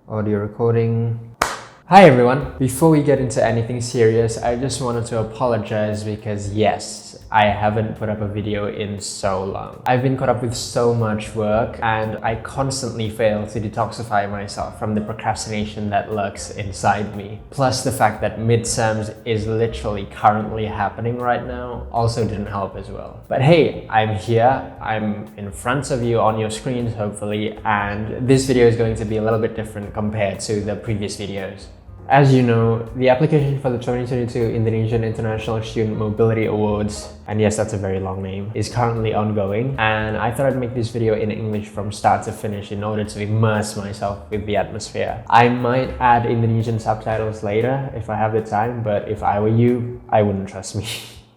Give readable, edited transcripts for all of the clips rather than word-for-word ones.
Audio recording. Hi everyone! Before we get into anything serious, I just wanted to apologize because yes, I haven't put up a video in so long. I've been caught up with so much work and I constantly fail to detoxify myself from the procrastination that lurks inside me. Plus the fact that midterms is literally currently happening right now also didn't help as well. But hey, I'm here, I'm in front of you on your screens hopefully, and this video is going to be a little bit different compared to the previous videos. As you know, the application for the 2022 Indonesian International Student Mobility Awards, and yes, that's a very long name, is currently ongoing, and I thought I'd make this video in English from start to finish in order to immerse myself with the atmosphere. I might add Indonesian subtitles later if I have the time, but if I were you, I wouldn't trust me.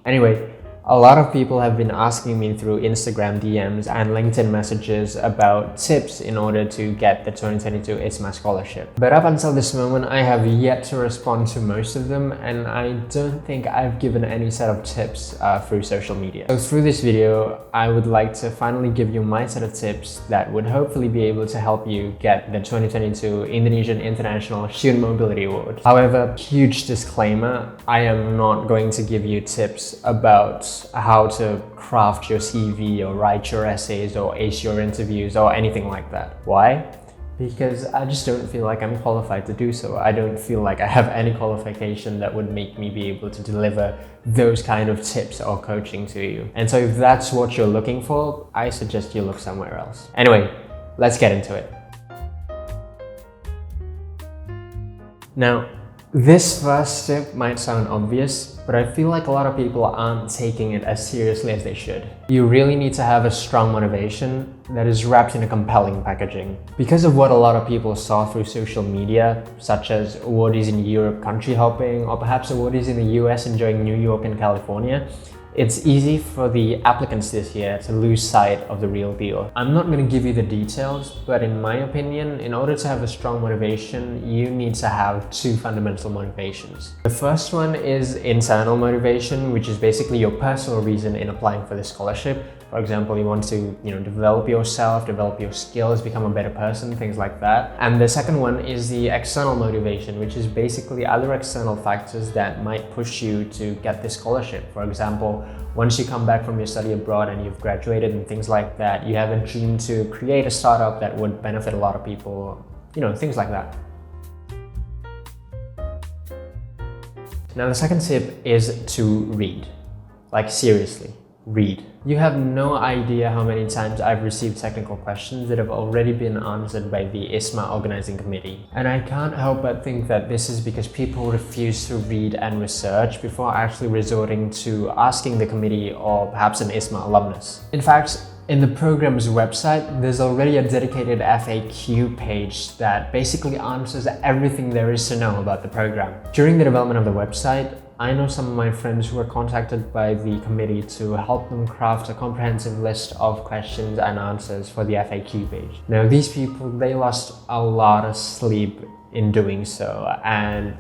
Anyway, a lot of people have been asking me through Instagram DMs and LinkedIn messages about tips in order to get the 2022 IISMA scholarship. But up until this moment, I have yet to respond to most of them, and I don't think I've given any set of tips through social media. So through this video, I would like to finally give you my set of tips that would hopefully be able to help you get the 2022 Indonesian International Student Mobility Award. However, huge disclaimer, I am not going to give you tips about how to craft your CV or write your essays or ace your interviews or anything like that. Why? Because I just don't feel like I'm qualified to do so. I don't feel like I have any qualification that would make me be able to deliver those kind of tips or coaching to you. And so if that's what you're looking for, I suggest you look somewhere else. Anyway, let's get into it. Now, this first tip might sound obvious, but I feel like a lot of people aren't taking it as seriously as they should. You really need to have a strong motivation that is wrapped in a compelling packaging. Because of what a lot of people saw through social media, such as awardees in Europe country hopping, or perhaps awardees in the US enjoying New York and California, it's easy for the applicants this year to lose sight of the real deal. I'm not going to give you the details, but in my opinion, in order to have a strong motivation, you need to have two fundamental motivations. The first one is internal motivation, which is basically your personal reason in applying for the scholarship. For example, you want to develop yourself, develop your skills, become a better person, things like that. And the second one is the external motivation, which is basically other external factors that might push you to get this scholarship. For example, once you come back from your study abroad and you've graduated and things like that, you have a dream to create a startup that would benefit a lot of people, things like that. Now, the second tip is to read. Like seriously, read. You have no idea how many times I've received technical questions that have already been answered by the IISMA organizing committee. And I can't help but think that this is because people refuse to read and research before actually resorting to asking the committee or perhaps an IISMA alumnus. In fact, in the program's website, there's already a dedicated FAQ page that basically answers everything there is to know about the program. During the development of the website, I know some of my friends who were contacted by the committee to help them craft a comprehensive list of questions and answers for the FAQ page. Now, these people, they lost a lot of sleep in doing so, and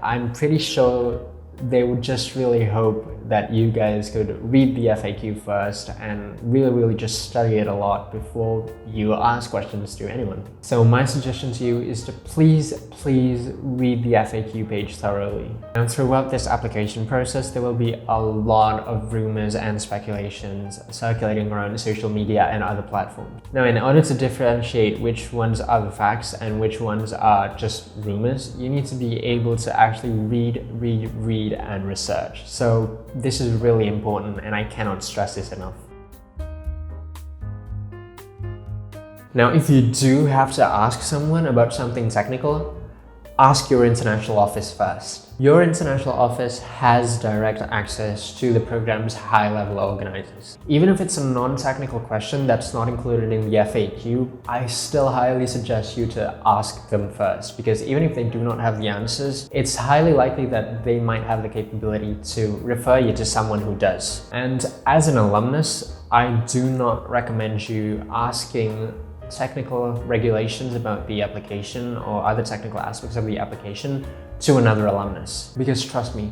I'm pretty sure they would just really hope that you guys could read the FAQ first and really just study it a lot before you ask questions to anyone. So my suggestion to you is to please read the FAQ page thoroughly. And throughout this application process, there will be a lot of rumors and speculations circulating around social media and other platforms. Now, in order to differentiate which ones are the facts and which ones are just rumors, you need to be able to actually read and research. So this is really important, and I cannot stress this enough. Now, if you do have to ask someone about something technical, ask your international office first. Your international office has direct access to the program's high-level organizers. Even if it's a non-technical question that's not included in the FAQ, I still highly suggest you to ask them first, because even if they do not have the answers, it's highly likely that they might have the capability to refer you to someone who does. And as an alumnus, I do not recommend you asking technical regulations about the application or other technical aspects of the application to another alumnus. Because trust me,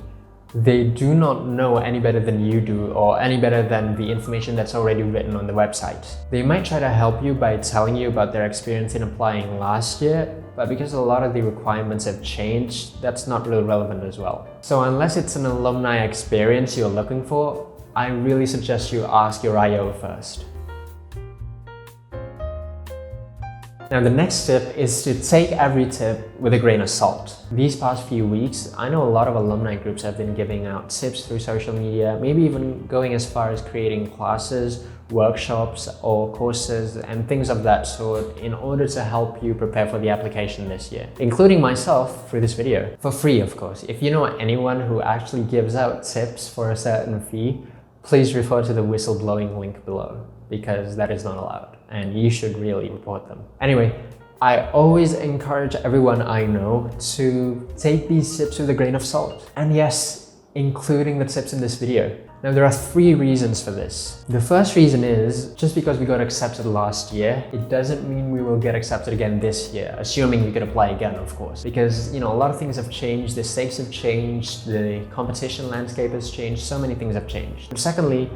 They do not know any better than you do or any better than the information that's already written on the website. They might try to help you by telling you about their experience in applying last year, but because a lot of the requirements have changed, that's not really relevant as well. So unless it's an alumni experience you're looking for, I really suggest you ask your IO first. Now the next tip is to take every tip with a grain of salt. These past few weeks, I know a lot of alumni groups have been giving out tips through social media, maybe even going as far as creating classes, workshops or courses and things of that sort in order to help you prepare for the application this year, including myself through this video. For free, of course. If you know anyone who actually gives out tips for a certain fee, please refer to the whistleblowing link below, because that is not allowed and you should really report them. Anyway, I always encourage everyone I know to take these tips with a grain of salt. And yes, including the tips in this video. Now there are 3 reasons for this. The first reason is, just because we got accepted last year, it doesn't mean we will get accepted again this year, assuming we could apply again, of course. Because, you know, a lot of things have changed, the stakes have changed, the competition landscape has changed, so many things have changed. And secondly,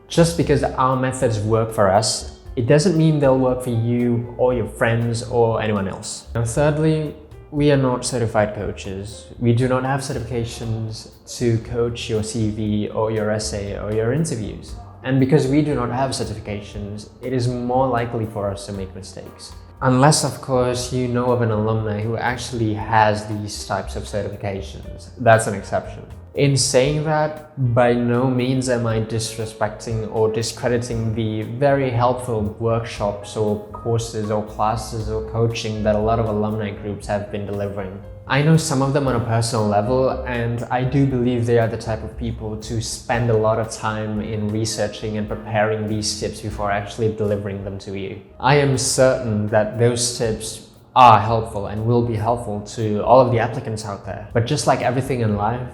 just because our methods work for us, it doesn't mean they'll work for you or your friends or anyone else. Now thirdly, we are not certified coaches. We do not have certifications to coach your CV or your essay or your interviews. And because we do not have certifications, it is more likely for us to make mistakes. Unless, of course, you know of an alumni who actually has these types of certifications. That's an exception. In saying that, by no means am I disrespecting or discrediting the very helpful workshops or courses or classes or coaching that a lot of alumni groups have been delivering. I know some of them on a personal level, and I do believe they are the type of people to spend a lot of time in researching and preparing these tips before actually delivering them to you. I am certain that those tips are helpful and will be helpful to all of the applicants out there. But just like everything in life,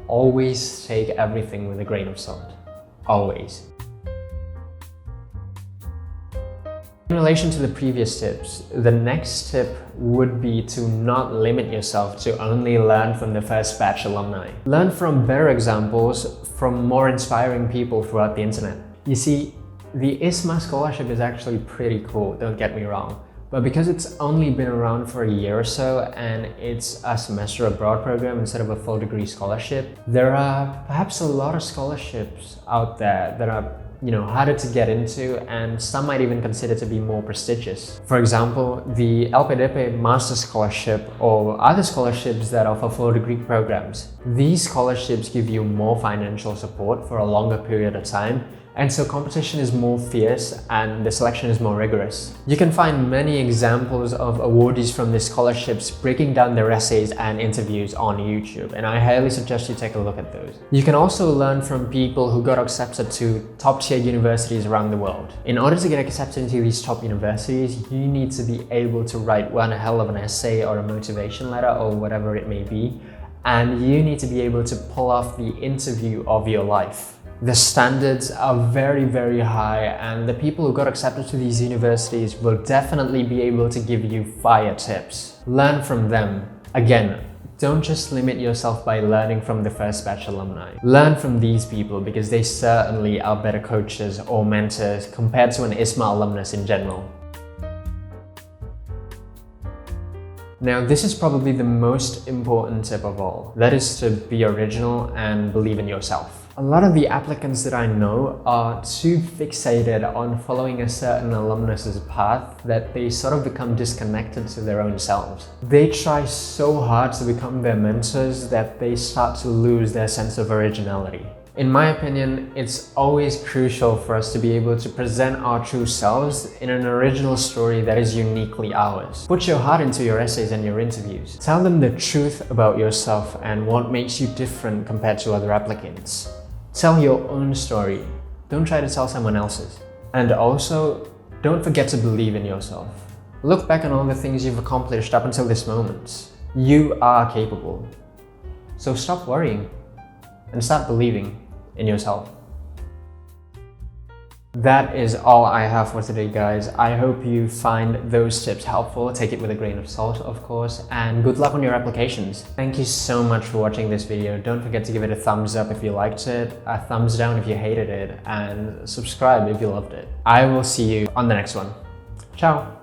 always take everything with a grain of salt. Always. In relation to the previous tips, the next tip would be to not limit yourself to only learn from the first batch alumni. Learn from better examples from more inspiring people throughout the internet. You see, the IISMA scholarship is actually pretty cool, don't get me wrong. But because it's only been around for a year or so and it's a semester abroad program instead of a full degree scholarship, there are perhaps a lot of scholarships out there that are, harder to get into, and some might even consider to be more prestigious. For example, the LPDP Master Scholarship or other scholarships that offer full degree programs. These scholarships give you more financial support for a longer period of time, and so competition is more fierce and the selection is more rigorous. You can find many examples of awardees from these scholarships breaking down their essays and interviews on YouTube, and I highly suggest you take a look at those. You can also learn from people who got accepted to top-tier universities around the world. In order to get accepted into these top universities, you need to be able to write one hell of an essay or a motivation letter or whatever it may be, and you need to be able to pull off the interview of your life. The standards are very, very high, and the people who got accepted to these universities will definitely be able to give you fire tips. Learn from them. Again, don't just limit yourself by learning from the first batch alumni. Learn from these people because they certainly are better coaches or mentors compared to an IISMA alumnus in general. Now, this is probably the most important tip of all. That is to be original and believe in yourself. A lot of the applicants that I know are too fixated on following a certain alumnus's path that they sort of become disconnected to their own selves. They try so hard to become their mentors that they start to lose their sense of originality. In my opinion, it's always crucial for us to be able to present our true selves in an original story that is uniquely ours. Put your heart into your essays and your interviews. Tell them the truth about yourself and what makes you different compared to other applicants. Tell your own story. Don't try to tell someone else's. And also, don't forget to believe in yourself. Look back on all the things you've accomplished up until this moment. You are capable. So stop worrying and start believing in yourself. That is all I have for today, guys. I hope you find those tips helpful. Take it with a grain of salt, of course, and good luck on your applications. Thank you so much for watching this video. Don't forget to give it a thumbs up if you liked it, a thumbs down if you hated it, and subscribe if you loved it. I will see you on the next one. Ciao!